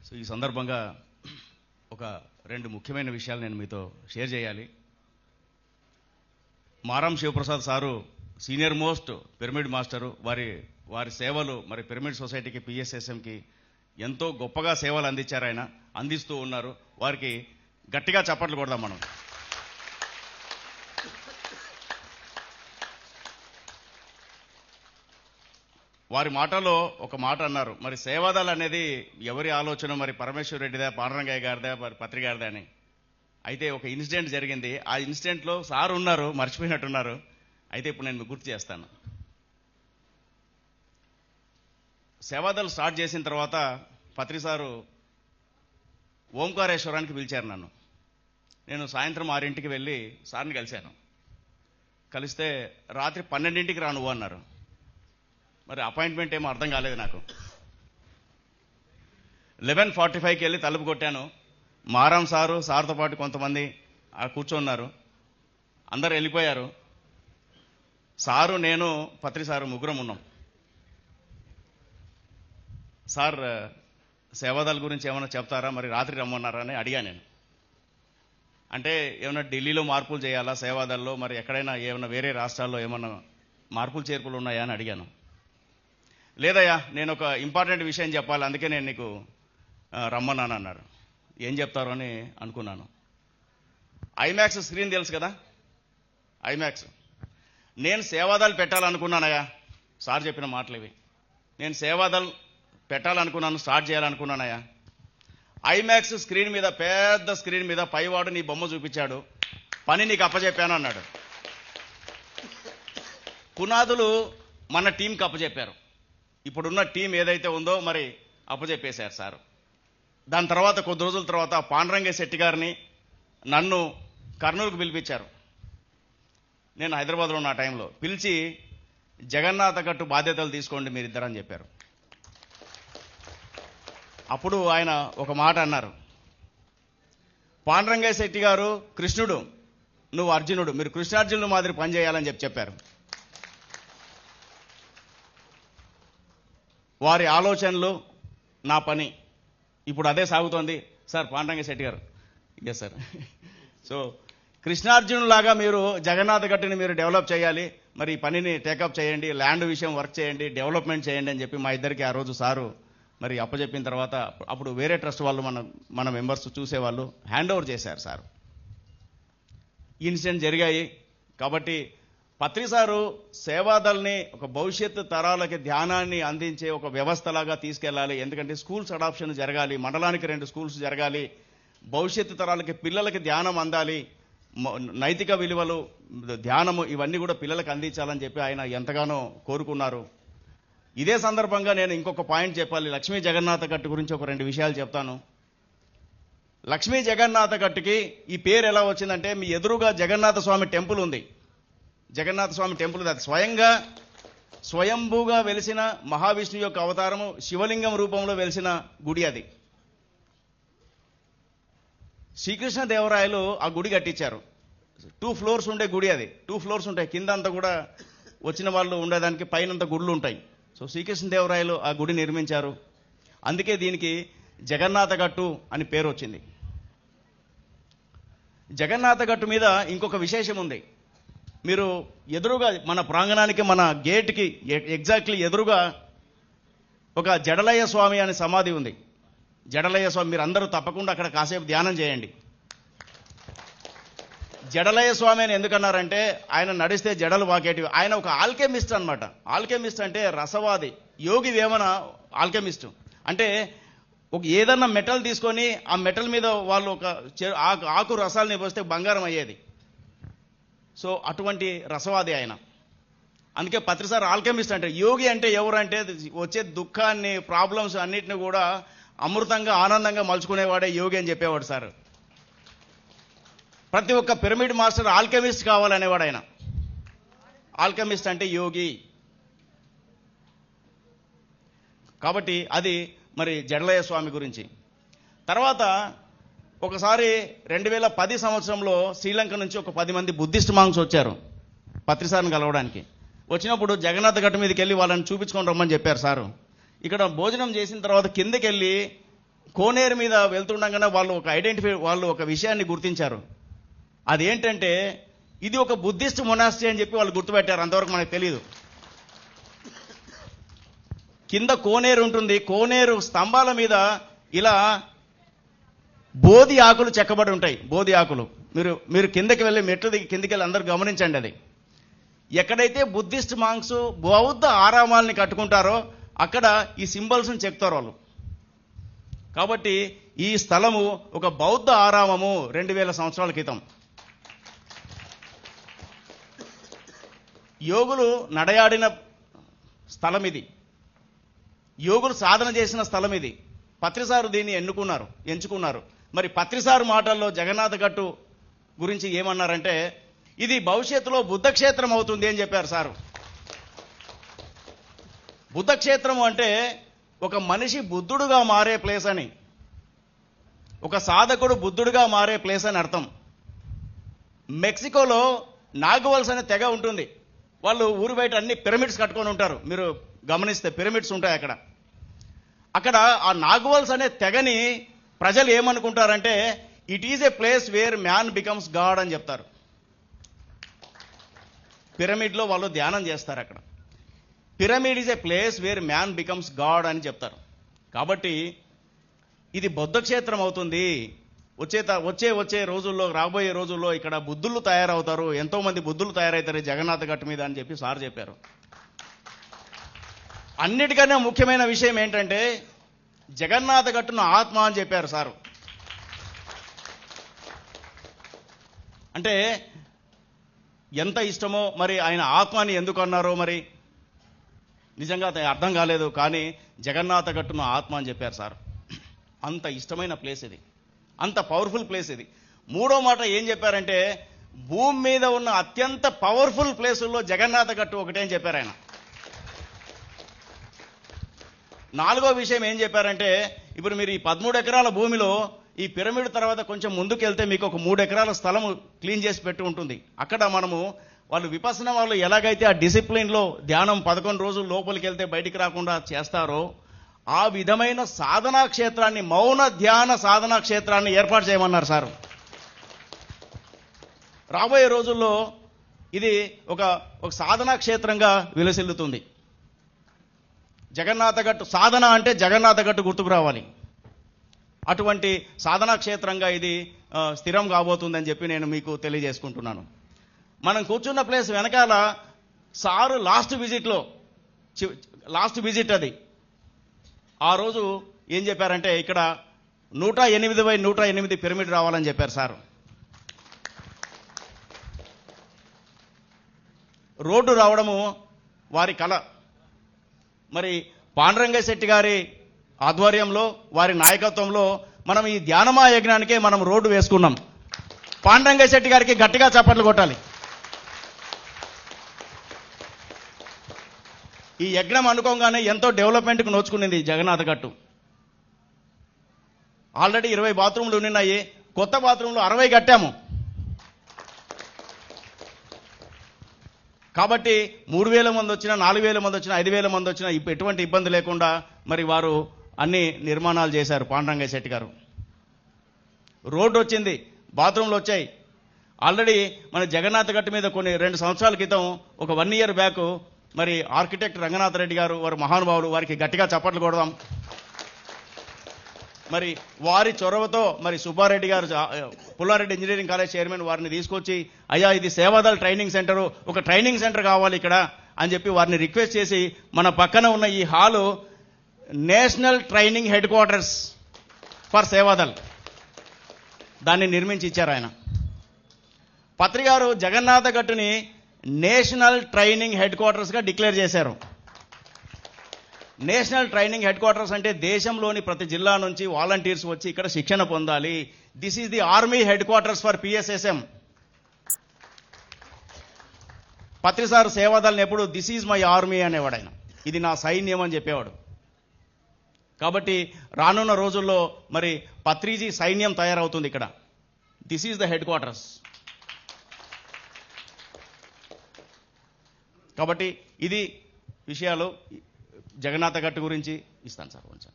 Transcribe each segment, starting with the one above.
So ఈ సందర్భంగా ఒక రెండు ముఖ్యమైన విషయాలు నేను మీతో షేర్ చేయాలి. Maram Shivaprasad sir senior most pyramid master. వారి సేవలు మరి పిరమిడ్ సొసైటీకి, పిఎస్ఎస్ఎంకి ఎంతో గొప్పగా సేవలు అందించారు. ఆయన అందిస్తూ ఉన్నారు. వారికి గట్టిగా చప్పట్లు కొడదాం మనం. వారి మాటలో ఒక మాట అన్నారు, మరి సేవాదల్ అనేది ఎవరి ఆలోచన, మరి పరమేశ్వర్ రెడ్డిదా, పాండురంగయ్య గారిదా, మరి పత్రి గారిదా అని. అయితే ఒక ఇన్సిడెంట్ జరిగింది. ఆ ఇన్సిడెంట్లో సార్ ఉన్నారు, మర్చిపోయినట్టున్నారు. అయితే ఇప్పుడు నేను మీకు గుర్తు చేస్తాను. సేవాదల్ స్టార్ట్ చేసిన తర్వాత పత్రి సారు ఓంకారేశ్వరానికి పిలిచారు నన్ను. నేను సాయంత్రం 6ంటికి వెళ్ళి సార్ని కలిశాను. కలిస్తే రాత్రి 12ంటికి రా నువ్వు అన్నారు. మరి అపాయింట్మెంట్ ఏమో అర్థం కాలేదు నాకు. 11:45కి వెళ్ళి తలుపు కొట్టాను. మారం సార్తో పాటు కొంతమంది కూర్చోన్నారు. అందరు వెళ్ళిపోయారు. సారు, నేను, పత్రి సారు ముగ్గురం ఉన్నాం. సార్ సేవాదల్ గురించి ఏమైనా చెప్తారా, మరి రాత్రి రమ్మన్నారా అని అడిగా నేను. అంటే ఏమైనా ఢిల్లీలో మార్పులు చేయాలా సేవాదల్లో, మరి ఎక్కడైనా ఏమైనా వేరే రాష్ట్రాల్లో ఏమైనా మార్పులు చేర్పులు ఉన్నాయా అని అడిగాను. లేదయ్యా, నేను ఒక ఇంపార్టెంట్ విషయం చెప్పాలి, అందుకే నేను నీకు రమ్మన్నాను అన్నారు. ఏం చెప్తారు అని అనుకున్నాను. ఐమాక్స్ స్క్రీన్ తెలుసు కదా, ఐమాక్స్. నేను సేవాదల్ పెట్టాలనుకున్నానయ్యా. సార్ చెప్పిన మాటలు ఇవి. నేను సేవాదల్ పెట్టాలనుకున్నాను, స్టార్ట్ చేయాలనుకున్నానయ్యా. ఐమాక్స్ స్క్రీన్ మీద, పెద్ద స్క్రీన్ మీద పైవాడు నీ బొమ్మ చూపించాడు, పని నీకు అప్పచెప్పాను అన్నాడు. పునాదులు మన టీంకి అప్పచెప్పారు. ఇప్పుడున్న టీం ఏదైతే ఉందో మరి అప్పచెప్పేశారు సార్. దాని తర్వాత కొద్ది రోజుల తర్వాత పాండురంగయ్య శెట్టి గారిని, నన్ను కర్నూలుకు పిలిపించారు. నేను హైదరాబాద్లో ఉన్న టైంలో పిలిచి జగన్నాథ గట్టు బాధ్యతలు తీసుకోండి మీరిద్దరని చెప్పారు. అప్పుడు ఆయన ఒక మాట అన్నారు, పాండురంగయ్య శెట్టి గారు కృష్ణుడు, నువ్వు అర్జునుడు, మీరు కృష్ణార్జునుడు మాదిరి పనిచేయాలని చెప్పారు. వారి ఆలోచనలు, నా పని ఇప్పుడు అదే సాగుతోంది సార్. పాండురంగయ్య శెట్టి గారు, ఎస్ సార్. సో కృష్ణార్జునులాగా మీరు జగన్నాథ గట్టుని మీరు డెవలప్ చేయాలి, మరి ఈ పనిని టేకప్ చేయండి, ల్యాండ్ విషయం వర్క్ చేయండి, డెవలప్మెంట్ చేయండి అని చెప్పి మా ఇద్దరికి ఆ రోజు సారు మరి అప్పచెప్పిన తర్వాత అప్పుడు వేరే ట్రస్ట్ వాళ్ళు మన మెంబర్స్ చూసేవాళ్ళు హ్యాండ్ ఓవర్ చేశారు సార్. ఇన్సిడెంట్ జరిగాయి. కాబట్టి పత్రి సారు సేవాదల్ని ఒక భవిష్యత్తు తరాలకి ధ్యానాన్ని అందించే ఒక వ్యవస్థలాగా తీసుకెళ్లాలి. ఎందుకంటే స్కూల్స్ అడాప్షన్ జరగాలి, మండలానికి 2 స్కూల్స్ జరగాలి, భవిష్యత్తు తరాలకి పిల్లలకి ధ్యానం అందాలి, నైతిక విలువలు, ధ్యానము, ఇవన్నీ కూడా పిల్లలకు అందించాలని చెప్పి ఆయన ఎంతగానో కోరుకున్నారు. ఇదే సందర్భంగా నేను ఇంకొక పాయింట్ చెప్పాలి. లక్ష్మీ జగన్నాథ గట్టు గురించి ఒక 2 విషయాలు చెప్తాను. లక్ష్మీ జగన్నాథ గట్టుకి ఈ పేరు ఎలా వచ్చిందంటే, మీ ఎదురుగా జగన్నాథ స్వామి టెంపుల్ ఉంది. జగన్నాథ స్వామి టెంపుల్, అది స్వయంభూగా వెలిసిన మహావిష్ణువు యొక్క అవతారము, శివలింగం రూపంలో వెలిసిన గుడి. అది శ్రీకృష్ణదేవరాయలు ఆ గుడి కట్టించారు. 2 ఫ్లోర్స్ ఉండే గుడి. అది 2 ఫ్లోర్స్ ఉంటాయి. కింద అంతా కూడా వచ్చిన వాళ్ళు ఉండేదానికి పైనంత గుళ్ళు ఉంటాయి. సో శ్రీకృష్ణదేవరాయలు ఆ గుడి నిర్మించారు. అందుకే దీనికి జగన్నాథ గట్టు అని పేరు వచ్చింది. జగన్నాథ గట్టు మీద ఇంకొక విశేషం ఉంది. మీరు ఎదురుగా మన ప్రాంగణానికి, మన గేట్కి ఎగ్జాక్ట్లీ ఎదురుగా ఒక జడలయ్య స్వామి అనే సమాధి ఉంది. జడలయ్య స్వామి, మీరు అందరూ తప్పకుండా అక్కడ కాసేపు ధ్యానం చేయండి. జడలయ్య స్వామి అని ఎందుకన్నారంటే, ఆయన నడిస్తే జడలు వాకేటివి. ఆయన ఒక ఆల్కెమిస్ట్ అన్నమాట. ఆల్కెమిస్ట్ అంటే రసవాది, యోగి వేమన ఆల్కెమిస్ట్. అంటే ఒక ఏదన్నా మెటల్ తీసుకొని ఆ మెటల్ మీద వాళ్ళు ఒక ఆకు రసాలని పోస్తే బంగారం అయ్యేది. సో అటువంటి రసవాది ఆయన. అందుకే పత్రి సార్ ఆల్కెమిస్ట్ అంటే. యోగి అంటే ఎవరంటే, వచ్చే దుఃఖాన్ని, ప్రాబ్లమ్స్ అన్నిటిని కూడా అమృతంగా, ఆనందంగా మలుచుకునేవాడే యోగి అని చెప్పేవాడు సార్. ప్రతి ఒక్క పిరమిడ్ మాస్టర్ ఆల్కెమిస్ట్ కావాలనేవాడు ఆయన. ఆల్కెమిస్ట్ అంటే యోగి. కాబట్టి అది మరి జడలయ్య స్వామి గురించి. తర్వాత ఒకసారి 2010 సంవత్సరంలో శ్రీలంక నుంచి ఒక 10 మంది బుద్ధిస్ట్ మాంగ్స్ వచ్చారు పత్రి సార్ని కలవడానికి. వచ్చినప్పుడు జగన్నాథ గట్టు మీదకి వెళ్ళి వాళ్ళని చూపించుకొని రమ్మని చెప్పారు సారు. ఇక్కడ భోజనం చేసిన తర్వాత కిందకి వెళ్ళి కోనేరు మీద వెళ్తుండగానే వాళ్ళు ఒక విషయాన్ని గుర్తించారు. అదేంటంటే ఇది ఒక బుద్ధిస్ట్ మొనాస్ట్రీ అని చెప్పి వాళ్ళు గుర్తుపెట్టారు. అంతవరకు మనకు తెలియదు. కింద కోనేరు ఉంటుంది. కోనేరు స్తంభాల మీద ఇలా బోధి ఆకులు చెక్కబడి ఉంటాయి. బోధి ఆకులు మీరు కిందకి వెళ్ళి మెట్లు దిగి కిందకి వెళ్ళి అందరూ గమనించండి. అది ఎక్కడైతే బుద్ధిస్ట్ మాంగ్స్ బౌద్ధ ఆరామాలని కట్టుకుంటారో అక్కడ ఈ సింబల్స్ని చెక్తారు వాళ్ళు. కాబట్టి ఈ స్థలము ఒక బౌద్ధ ఆరామము 2000 సంవత్సరాల క్రితం. యోగులు నడయాడిన స్థలం ఇది. యోగులు సాధన చేసిన స్థలం ఇది. పత్రిసారు దీన్ని ఎంచుకున్నారు. మరి పత్రిసారు మాటల్లో జగన్నాథ గట్టు గురించి ఏమన్నారంటే ఇది భవిష్యత్తులో బుద్ధ క్షేత్రం అవుతుంది అని చెప్పారు సారు. బుద్ధ క్షేత్రం అంటే ఒక మనిషి బుద్ధుడుగా మారే ప్లేస్ అని, ఒక సాధకుడు బుద్ధుడుగా మారే ప్లేస్ అని అర్థం. మెక్సికోలో నాగవల్స్ అనే తెగ ఉంటుంది. వాళ్ళు ఊరు బయట అన్ని పిరమిడ్స్ కట్టుకొని ఉంటారు. మీరు గమనిస్తే పిరమిడ్స్ ఉంటాయి అక్కడ. ఆ నాగవల్స్ అనే తెగని ప్రజలు ఏమనుకుంటారంటే it is a place where man becomes God అని చెప్తారు. పిరమిడ్లో వాళ్ళు ధ్యానం చేస్తారు. అక్కడ pyramid is a place where man becomes God అని చెప్తారు. కాబట్టి ఇది బౌద్ధ క్షేత్రం అవుతుంది. వచ్చే రోజుల్లో, రాబోయే రోజుల్లో ఇక్కడ బుద్ధులు తయారవుతారు. ఎంతో మంది బుద్ధులు తయారవుతారు జగన్నాథ గట్టు మీద అని చెప్పి సార్ చెప్పారు. అన్నిటికన్నా ముఖ్యమైన విషయం ఏంటంటే జగన్నాథ గట్టును ఆత్మ అని చెప్పారు సారు. అంటే ఎంత ఇష్టమో మరి ఆయన ఆత్మని ఎందుకు అన్నారో మరి నిజంగా అర్థం కాలేదు. కానీ జగన్నాథ గట్టును ఆత్మ అని చెప్పారు సార్. అంత ఇష్టమైన ప్లేస్ ఇది, అంత పవర్ఫుల్ ప్లేస్ ఇది. మూడో మాట ఏం చెప్పారంటే భూమి మీద ఉన్న అత్యంత పవర్ఫుల్ ప్లేసుల్లో జగన్నాథ గట్టు ఒకటే అని చెప్పారు ఆయన. నాలుగో విషయం ఏం చెప్పారంటే ఇప్పుడు మీరు ఈ 13 ఎకరాల భూమిలో ఈ పిరమిడ్ తర్వాత కొంచెం ముందుకు వెళ్తే మీకు ఒక 3 ఎకరాల స్థలం క్లీన్ చేసి పెట్టి ఉంటుంది. అక్కడ వాళ్ళు విపස්සన వాళ్ళు ఎలాగైతే ఆ డిసిప్లిన్లో ధ్యానం 11 రోజులు లోపలికి వెళ్తే బయటికి రాకుండా చేస్తారో ఆ విధమైన సాధనా క్షేత్రాన్ని, మౌన ధ్యాన సాధనా క్షేత్రాన్ని ఏర్పాటు చేయమన్నారు సార్. రాబోయే రోజుల్లో ఇది ఒక సాధనా క్షేత్రంగా విలసిల్లుతుంది. జగన్నాథ గట్టు సాధన అంటే జగన్నాథ గట్టు గుర్తుకు రావాలి. అటువంటి సాధనా క్షేత్రంగా ఇది స్థిరం కాబోతుందని చెప్పి నేను మీకు తెలియజేసుకుంటున్నాను. మనం కూర్చున్న ప్లేస్ వెనకాల సారు లాస్ట్ విజిట్ అది. ఆ రోజు ఏం చెప్పారంటే ఇక్కడ 108/108 పిరమిడ్ రావాలని చెప్పారు సార్. రోడ్డు రావడము వారి కళ. మరి పాండురంగ శెట్టి గారి ఆధ్వర్యంలో, వారి నాయకత్వంలో మనం ఈ ధ్యానమా యజ్ఞానికే మనం రోడ్డు వేసుకున్నాం. పాండురంగ శెట్టి గారికి గట్టిగా చప్పట్లు కొట్టాలి. ఈ యజ్ఞం అనుకోగానే ఎంతో డెవలప్మెంట్కు నోచుకునింది జగన్నాథ గట్టు. ఆల్రెడీ 20 బాత్రూమ్లు ఉన్నాయి. కొత్త బాత్రూమ్లు 60 కట్టాము. కాబట్టి 3000 మంది వచ్చినా, 4000 మంది వచ్చినా, 5000 మంది వచ్చినా ఎటువంటి ఇబ్బంది లేకుండా మరి వారు అన్ని నిర్మాణాలు చేశారు పాండురంగ శెట్టి గారు. రోడ్డు వచ్చింది, బాత్రూమ్లు వచ్చాయి. ఆల్రెడీ మన జగన్నాథ గట్టు మీద 2 సంవత్సరాల క్రితం ఒక 1 year బ్యాక్ మరి ఆర్కిటెక్ట్ రంగనాథ్ రెడ్డి గారు, వారు మహానుభావులు, వారికి గట్టిగా చప్పట్లు కొడదాం. మరి వారి చొరవతో మరి సుబ్బారెడ్డి గారు, పుల్లారెడ్డి ఇంజనీరింగ్ కాలేజ్ చైర్మన్, వారిని తీసుకొచ్చి అయ్యా ఇది సేవాదల్ ట్రైనింగ్ సెంటరు, ఒక ట్రైనింగ్ సెంటర్ కావాలి ఇక్కడ అని చెప్పి వారిని రిక్వెస్ట్ చేసి మన పక్కన ఉన్న ఈ hall national training headquarters for Sevadal దాన్ని నిర్మించి ఇచ్చారు ఆయన. పత్రి గారు జగన్నాథ గట్టుని నేషనల్ ట్రైనింగ్ హెడ్ క్వార్టర్స్గా డిక్లేర్ చేశారు. నేషనల్ ట్రైనింగ్ హెడ్ క్వార్టర్స్ అంటే దేశంలోని ప్రతి జిల్లా నుంచి వాలంటీర్స్ వచ్చి ఇక్కడ శిక్షణ పొందాలి. This is the army head quarters for PSSM. Patri sir సేవాదల్ని ఎప్పుడు దిస్ ఈజ్ మై ఆర్మీ అనేవాడు ఆయన. ఇది నా సైన్యం అని చెప్పేవాడు. కాబట్టి రానున్న రోజుల్లో మరి పత్రిజీ సైన్యం తయారవుతుంది ఇక్కడ. This is the head quarters. కాబట్టి ఇది విషయాలు జగన్నాథ గట్టు గురించి ఇస్తాను సార్ కొంచెం.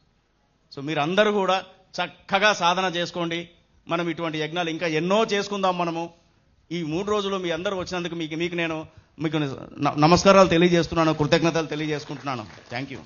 సో మీరందరూ కూడా చక్కగా సాధన చేసుకోండి. మనం ఇటువంటి యజ్ఞాలు ఇంకా ఎన్నో చేసుకుందాం. మనము ఈ 3 రోజులు మీ అందరూ వచ్చినందుకు మీకు నేను నమస్కారాలు తెలియజేస్తున్నాను, కృతజ్ఞతలు తెలియజేసుకుంటున్నాను. Thank you.